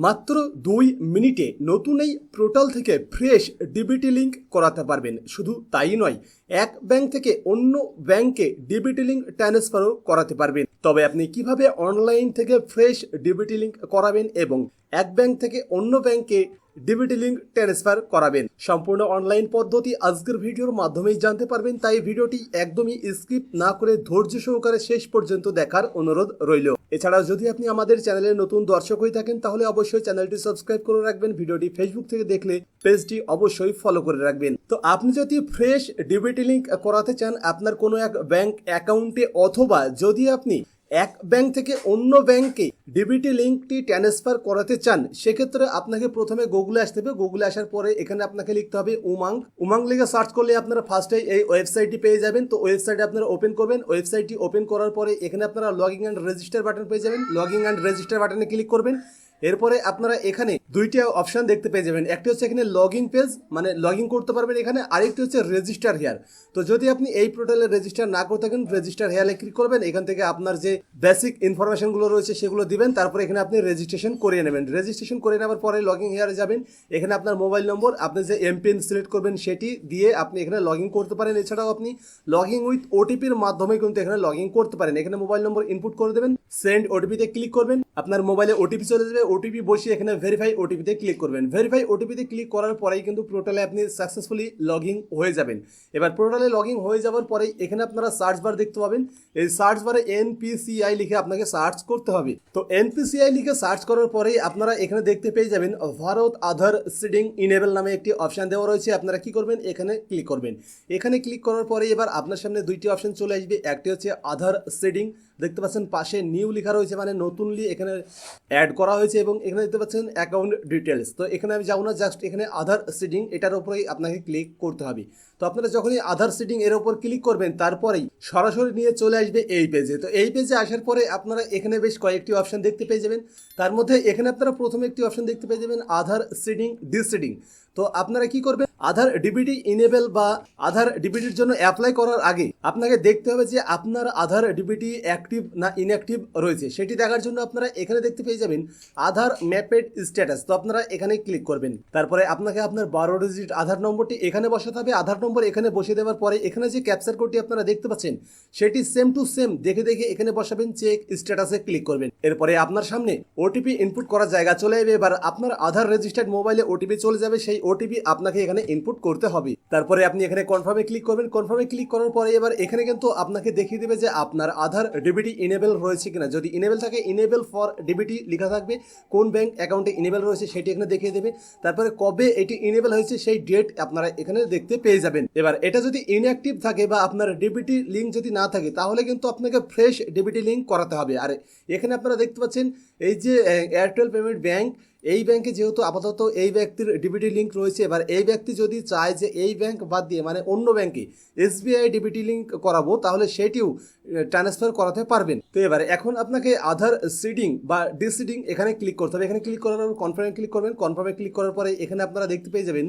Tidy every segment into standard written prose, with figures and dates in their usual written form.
মাত্র 2 মিনিটে নতুন এই পোর্টাল থেকে ফ্রেশ ডিবিটি লিঙ্ক করাতে পারবেন। শুধু তাই নয়, এক ব্যাংক থেকে অন্য ব্যাংকে ডিবিটি লিঙ্ক ট্রান্সফারও করাতে পারবেন। তবে আপনি কিভাবে অনলাইন থেকে ফ্রেশ ডিবিটি লিঙ্ক করাবেন এবং এক ব্যাংক থেকে অন্য ব্যাংকে ডিবিটি লিঙ্ক ট্রান্সফার করাবেন, সম্পূর্ণ অনলাইন পদ্ধতি আজকের ভিডিওর মাধ্যমেই জানতে পারবেন। তাই ভিডিওটি একদমই স্কিপ না করে ধৈর্য সহকারে শেষ পর্যন্ত দেখার অনুরোধ রইল। এছাড়াও যদি আপনি আমাদের চ্যানেলের নতুন দর্শক হয়ে থাকেন তাহলে অবশ্যই চ্যানেলটি সাবস্ক্রাইব করে রাখবেন। ভিডিওটি ফেসবুক থেকে দেখলে পেজটি অবশ্যই ফলো করে রাখবেন। তো আপনি যদি ফ্রেশ ডিবিটি লিঙ্ক করাতে চান আপনার কোনো এক ব্যাংক অ্যাকাউন্টে, অথবা যদি আপনি এক ব্যাংক থেকে অন্য ব্যাংকে ডিবিটি লিঙ্কটি ট্রান্সফার করাতে চান, সেক্ষেত্রে আপনাকে প্রথমে গুগলে আসতে হবে। গুগলে আসার পরে এখানে আপনাকে লিখতে হবে উমাং লিখে সার্চ করলে আপনারা ফার্স্টে এই ওয়েবসাইটটি পেয়ে যাবেন। তো ওয়েবসাইটে আপনারা ওপেন করবেন। ওয়েবসাইটটি ওপেন করার পরে এখানে আপনারা লগইন অ্যান্ড রেজিস্টার বাটন পেয়ে যাবেন। লগইন অ্যান্ড রেজিস্টার বাটনে ক্লিক করবেন। এরপরে আপনারা এখানে দুইটা অপশন দেখতে পেয়ে যাবেন। একটি হচ্ছে এখানে লগইন পেজ, মানে লগইন করতে পারবেন এখানে, আরেকটি হচ্ছে রেজিস্টার হেয়ার। তো যদি আপনি এই পোর্টালে রেজিস্টার না করে থাকেন, রেজিস্টার হেয়ারে ক্লিক করবেন। এখান থেকে আপনার যে বেসিক ইনফরমেশনগুলো রয়েছে সেগুলো দিবেন, তারপরে এখানে আপনি রেজিস্ট্রেশন করিয়ে নেবেন। রেজিস্ট্রেশন করে নেওয়ার পরে লগইন হেয়ারে যাবেন। এখানে আপনার মোবাইল নম্বর, আপনি যে এমপিন সিলেক্ট করবেন সেটি দিয়ে আপনি এখানে লগইন করতে পারেন। এছাড়াও আপনি লগইন উইথ ওটিপির মাধ্যমে কিন্তু এখানে লগইন করতে পারেন। এখানে মোবাইল নম্বর ইনপুট করে দেবেন, সেন্ড ওটিপিতে ক্লিক করবেন। আপনার মোবাইলে ওটিপি চলে যাবে। ওটিপি বসিয়ে এখানে ভেরিফাই ওটিপিতে ক্লিক করবেন। ভেরিফাই ওটিপিতে ক্লিক করার পরেই কিন্তু পোর্টালে আপনি সাকসেসফুলি লগইন হয়ে যাবেন। এবার পোর্টালে লগইন হয়ে যাওয়ার পরেই এখানে আপনারা সার্চ বার দেখতে পাবেন। এই সার্চ বারে এনপিসিআই লিখে আপনাকে সার্চ করতে হবে। তো এনপিসিআই লিখে সার্চ করার পরেই আপনারা এখানে দেখতে পেয়ে যাবেন ভারত আধার সিডিং ইনেবল নামে একটি অপশন দেওয়া রয়েছে। আপনারা কি করবেন, এখানে ক্লিক করবেন। এখানে ক্লিক করার পরে এবার আপনার সামনে দুইটি অপশন চলে আসবে। একটি হচ্ছে আধার সিডিং, দেখতে পাচ্ছেন পাশে নিউ লেখা রয়েছে, মানে নতুনলি এখানে অ্যাড করা হয়েছে, এবং এখানে দেখতে পাচ্ছেন অ্যাকাউন্ট ডিটেলস। তো এখানে আমি যাবো না, জাস্ট এখানে আধার সিডিং এটার উপরেই আপনাকে ক্লিক করতে হবে। তো আপনারা যখনই আধার সিডিং এর উপর ক্লিক করবেন তারপরেই সরাসরি নিয়ে চলে আসবে এই পেজে। তো এই পেজে আসার পরে আপনারা এখানে বেশ কয়েকটি অপশন দেখতে পেয়ে যাবেন। তার মধ্যে এখানে আপনারা প্রথমে একটি অপশন দেখতে পেয়ে যাবেন আধার সিডিং ডিসিডিং। তো আপনারা কি করবেন, আধার ডিবিটি ইনেবল বা আধার ডিবিটির জন্য অ্যাপ্লাই করার আগে আপনাকে দেখতে হবে যে আপনার আধার ডিবিটি অ্যাক্টিভ না ইনঅ্যাক্টিভ রয়েছে। সেটি দেখার জন্য আপনারা এখানে দেখতে পেয়ে যাবেন আধার ম্যাপেড স্ট্যাটাস। তো আপনারা এখানে ক্লিক করবেন। তারপরে আপনাকে আপনার 12 ডিজিট আধার নম্বরটি এখানে বসাতে হবে। আধার নম্বর এখানে বসিয়ে দেওয়ার পরে এখানে যে ক্যাপচার কোডটি আপনারা দেখতে পাচ্ছেন সেটি সেম টু সেম দেখে দেখে এখানে বসাবেন, চেক স্ট্যাটাসে ক্লিক করবেন। এরপরে আপনার সামনে ওটিপি ইনপুট করার জায়গা চলে যাবে। এবার আপনার আধার রেজিস্টার্ড মোবাইলে ওটিপি চলে যাবে, সেই ওটিপি আপনাকে এখানে ইনপুট করতে হবে। তারপরে আপনি এখানে কনফার্মে ক্লিক করবেন। কনফার্মে ক্লিক করার পরে এবার এখানে কিন্তু আপনাকে দেখিয়ে দেবে যে আপনার আধার ডিবিটি ইনেবল রয়েছে কিনা। যদি ইনেবল থাকে, ইনেবল ফর ডিবিটি লেখা থাকবে, কোন ব্যাংক অ্যাকাউন্টে ইনেবল রয়েছে সেটি এখানে দেখিয়ে দেবে। তারপরে কবে এটি ইনেবল হয়েছে সেই ডেট আপনারা এখানে দেখতে পেয়ে যাবেন। এবার এটা যদি ইনঅ্যাক্টিভ থাকে বা আপনার ডিবিটি লিঙ্ক যদি না থাকে তাহলে কিন্তু আপনাকে ফ্রেশ ডিবিটি লিঙ্ক করাতে হবে। আর এখানে আপনারা দেখতে পাচ্ছেন এই যে এয়ারটেল পেমেন্ট ব্যাংক, এই ব্যাংকে যেহেতু আপাতত এই ব্যক্তির ডিবিটি লিঙ্ক রয়েছে, এবার এই ব্যক্তি যদি চায় যে এই ব্যাংক বাদ দিয়ে মানে অন্য ব্যাংকে এসবিআই ডিবিটি লিঙ্ক করাবো তাহলে সেটিও ট্রান্সফার করাতে পারবেন। তো এবার এখন আপনাকে আধার সিডিং বা ডিসিডিং এখানে ক্লিক করতে হবে। এখানে ক্লিক করার পর কনফার্মে ক্লিক করবেন। কনফার্মে ক্লিক করার পরে এখানে আপনারা দেখতে পেয়ে যাবেন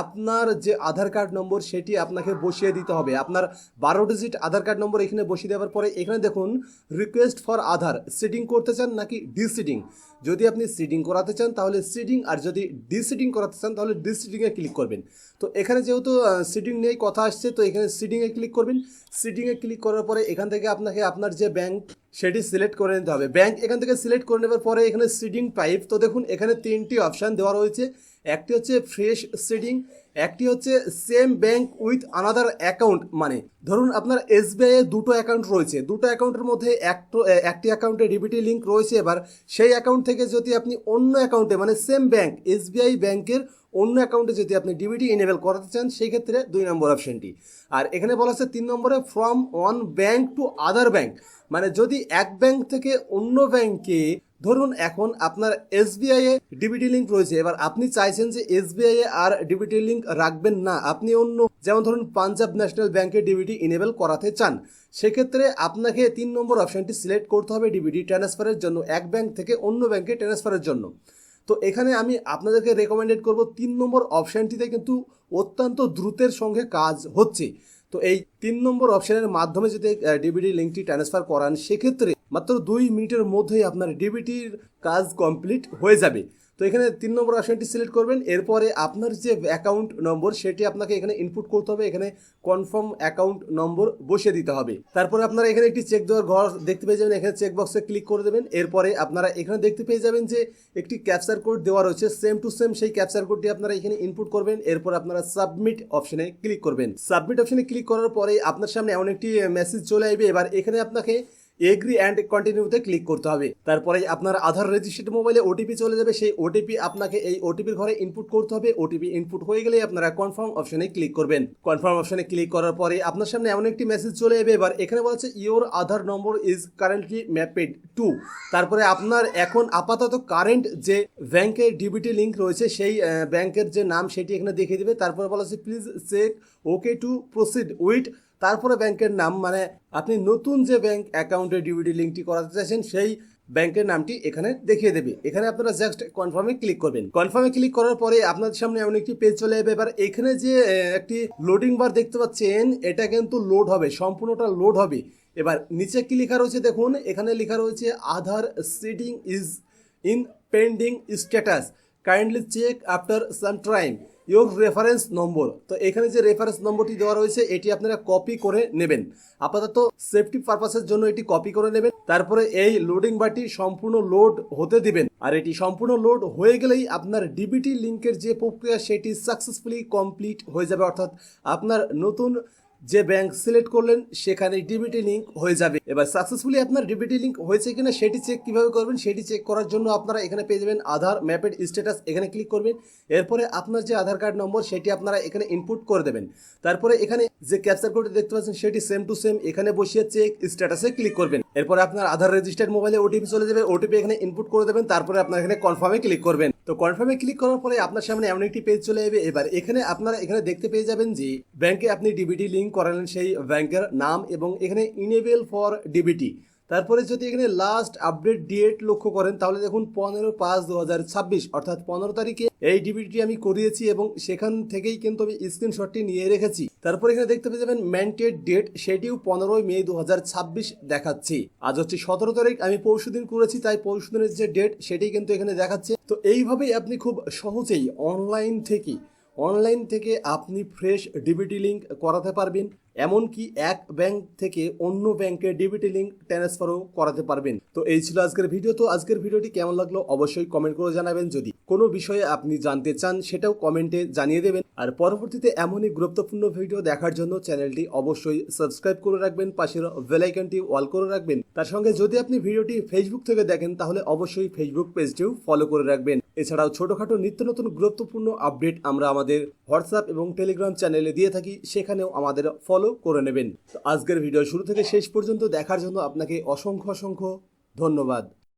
আপনার যে আধার কার্ড নম্বর সেটি আপনাকে বসিয়ে দিতে হবে। আপনার 12 ডিজিট আধার কার্ড নম্বর এখানে বসিয়ে দেওয়ার পরে এখানে দেখুন রিকোয়েস্ট ফর আধার, সিডিং করতে চান নাকি ডিসিডিং। যদি আপনি সিডিং করাতে চান তাহলে সিডিং, আর যদি ডিসিডিং করাতে চান তাহলে ডিসিডিংয়ে ক্লিক করবেন। তো এখানে যেহেতু সিডিং নিয়েই কথা আসছে তো এখানে সিডিংয়ে ক্লিক করবেন। সিডিংয়ে ক্লিক করার পরে এখান থেকে আপনাকে আপনার যে ব্যাংক সেটি সিলেক্ট করে নিতে হবে। ব্যাংক এখান থেকে সিলেক্ট করে নেওয়ার পরে এখানে সিডিং টাইপ, তো দেখুন এখানে 3টি অপশান দেওয়া রয়েছে। একটি হচ্ছে ফ্রেশ সিডিং, একটি হচ্ছে same bank with another account, মানে ধরুন আপনার এসবিআই এ দুটো অ্যাকাউন্ট রয়েছে, দুটো অ্যাকাউন্টের মধ্যে একটি অ্যাকাউন্টে ডিবিটি লিঙ্ক রয়েছে। এবার সেই অ্যাকাউন্ট থেকে যদি আপনি অন্য অ্যাকাউন্টে মানে সেম ব্যাংক এসবিআই ব্যাংকের অন্য অ্যাকাউন্টে যদি আপনি ডিবিটি ইনেবল করাতে চান সেই ক্ষেত্রে 2 নম্বর অপশনটি। আর এখানে বলা আছে 3 নম্বরে from one bank to other bank, মানে যদি এক ব্যাংক থেকে অন্য ব্যাংকে, ধরুন এখন আপনার এসবিআই এ ডিবিটি লিঙ্ক রয়েছে, এবার আপনি চাইছেন যে এসবিআই এ আর ডিবিটি লিঙ্ক রাখবেন না, আপনি অন্য যেমন ধরুন পাঞ্জাব ন্যাশনাল ব্যাংকে ডিবিটি ইনেবল করাতে চান, সেক্ষেত্রে আপনাকে 3 নম্বর অপশনটি সিলেক্ট করতে হবে ডিবিটি ট্রান্সফারের জন্য, এক ব্যাংক থেকে অন্য ব্যাংকে ট্রান্সফারের জন্য। তো এখানে আমি আপনাদেরকে রেকমেন্ডেড করব 3 নম্বর অপশানটিতে কিন্তু অত্যন্ত দ্রুতের সঙ্গে কাজ হচ্ছে। তো এই 3 নম্বর অপশানের মাধ্যমে যদি ডিবিটি লিঙ্কটি ট্রান্সফার করান সেক্ষেত্রে মাত্র 2 মিনিটের মধ্যেই আপনার ডিবিটির কাজ কমপ্লিট হয়ে যাবে। তো এখানে 3 নম্বর অপশনটি সিলেক্ট করবেন। এরপরে আপনার যে অ্যাকাউন্ট নম্বর সেটি আপনাকে এখানে ইনপুট করতে হবে। এখানে কনফার্ম অ্যাকাউন্ট নম্বর বসিয়ে দিতে হবে। তারপরে আপনারা এখানে একটি চেক দেওয়ার ঘর দেখতে পেয়ে যাবেন, এখানে চেক বক্সে ক্লিক করে দেবেন। এরপরে আপনারা এখানে দেখতে পেয়ে যাবেন যে একটি ক্যাপচার কোড দেওয়া রয়েছে, সেম টু সেম সেই ক্যাপচার কোডটি আপনারা এখানে ইনপুট করবেন। এরপর আপনারা সাবমিট অপশনে ক্লিক করবেন। সাবমিট অপশনে ক্লিক করার পরে আপনার সামনে এমন একটি মেসেজ চলে আসবে। এবার এখানে আপনাকে এগ্রি অ্যান্ড কন্টিনিউতে ক্লিক করতে হবে। তারপরে আপনার আধার রেজিস্টার্ড মোবাইলে ওটিপি চলে যাবে, সেই ওটিপি আপনাকে এই ওটিপির ঘরে ইনপুট করতে হবে। ওটিপি ইনপুট হয়ে গেলে আপনারা কনফার্ম অপশনে ক্লিক করবেন। কনফার্ম অপশনে ক্লিক করার পরে আপনার সামনে এমন একটি মেসেজ চলে যাবে। এবার এখানে বলা হচ্ছে your Aadhaar number is currently mapped to. তারপরে আপনার এখন আপাতত কারেন্ট যে ব্যাংকের ডিবিটি লিঙ্ক রয়েছে সেই ব্যাংকের যে নাম সেটি এখানে দেখিয়ে দেবে। তারপরে বলা হচ্ছে please check okay to proceed with, তারপরে ব্যাংকের নাম, মানে আপনি নতুন যে ব্যাংক অ্যাকাউন্টের ডিবিটি লিঙ্কটি করাতে চাইছেন সেই ব্যাংকের নামটি এখানে দেখিয়ে দেবে। এখানে আপনারা জাস্ট কনফার্মে ক্লিক করবেন। কনফার্মে ক্লিক করার পরে আপনাদের সামনে এমন একটি পেজ চলে যাবে। এবার এখানে যে একটি লোডিং বার দেখতে পাচ্ছেন এটা কিন্তু লোড হবে, সম্পূর্ণটা লোড হবে। এবার নিচে কি লেখা রয়েছে দেখুন, এখানে লেখা রয়েছে Aadhaar seeding is in pending status, kindly check after some time your reference number. তো এখানে যে রেফারেন্স নম্বরটি দেওয়া রয়েছে এটি আপনারা কপি করে নেবেন। আপাতত সেফটি পারপাসের জন্য এটি কপি করে নেবেন। তারপরে এই লোডিং বারটি সম্পূর্ণ লোড হতে দিবেন। আর এটি সম্পূর্ণ লোড হয়ে গেলেই আপনার ডিবিটি লিঙ্কের যে প্রক্রিয়া সেটি সাকসেসফুলি কমপ্লিট হয়ে যাবে, অর্থাৎ আপনার নতুন যে ব্যাংক সিলেক্ট করলেন সেখানে ডিবিটি লিঙ্ক হয়ে যাবে। এবার সাকসেসফুলি আপনার ডিবিটি লিঙ্ক হয়েছে কিনা সেটি চেক কিভাবে করবেন, সেটি চেক করার জন্য আপনারা এখানে পেয়ে যাবেন আধার ম্যাপেড স্ট্যাটাস, এখানে ক্লিক করবেন। এরপরে আপনার যে আধার কার্ড নম্বর সেটি আপনারা এখানে ইনপুট করে দেবেন। তারপরে এখানে যে ক্যাপচার কোডটি দেখতে পাচ্ছেন সেটি সেম টু সেম এখানে বসিয়ে চেক স্ট্যাটাসে ক্লিক করবেন। এরপরে আপনার আধার রেজিস্টার্ড মোবাইলে ওটিপি চলে যাবে, ওটিপি এখানে ইনপুট করে দেবেন। তারপরে আপনার এখানে কনফার্মে ক্লিক করবেন। তো কনফার্মে ক্লিক করার পরে আপনার সামনে এমন একটি পেজ চলে যাবে। এবার এখানে আপনারা এখানে দেখতে পেয়ে যাবেন যে ব্যাংকে আপনি ডিবিটি লিঙ্ক করালেন সেই ব্যাংকের নাম এবং এখানে ইনেবল ফর ডিবিটি। তারপরে যদি এখানে লাস্ট আপডেট ডেট লক্ষ্য করেন তাহলে দেখুন 15/5/2026, অর্থাৎ 15 তারিখে এই ডিবিটি আমি করিয়েছি এবং সেখান থেকেই কিন্তু আমি স্ক্রিনশটটি নিয়ে রেখেছি। তারপরে এখানে দেখতে পেয়ে যাবেন ম্যান্ডেট ডেট, সেটিও 15 মে 2026 দেখাচ্ছি। আজ হচ্ছে 17 তারিখ, আমি পরশুদিন করেছি তাই পরশুদিনের যে ডেট সেটি কিন্তু এখানে দেখাচ্ছে। তো এইভাবেই আপনি খুব সহজেই অনলাইন থেকে আপনি ফ্রেশ ডিবিটি লিঙ্ক করাতে পারবেন, এমনকি এক ব্যাংক থেকে অন্য ব্যাংকে ডিবিটি লিঙ্ক ট্রান্সফারও করাতে পারবেন। তো এই ছিল আজকের ভিডিও। তো আজকের ভিডিওটি কেমন লাগলো অবশ্যই কমেন্ট করে জানাবেন। যদি কোনো বিষয়ে আপনি জানতে চান সেটাও কমেন্টে জানিয়ে দেবেন। আর পরবর্তীতে এমনই গুরুত্বপূর্ণ ভিডিও দেখার জন্য চ্যানেলটি অবশ্যই সাবস্ক্রাইব করে রাখবেন, পাশের বেল আইকনটি অল করে রাখবেন। তার সঙ্গে যদি আপনি ভিডিওটি ফেসবুক থেকে দেখেন তাহলে অবশ্যই ফেসবুক পেজটিও ফলো করে রাখবেন। এছাড়াও ছোটখাটো নিত্য নতুন গুরুত্বপূর্ণ আপডেট আমরা আমাদের হোয়াটসঅ্যাপ এবং টেলিগ্রাম চ্যানেলে দিয়ে থাকি, সেখানেও আমাদের ফলো করে নেবেন। তো আজকের ভিডিও শুরু থেকে শেষ পর্যন্ত দেখার জন্য আপনাকে অসংখ্য ধন্যবাদ।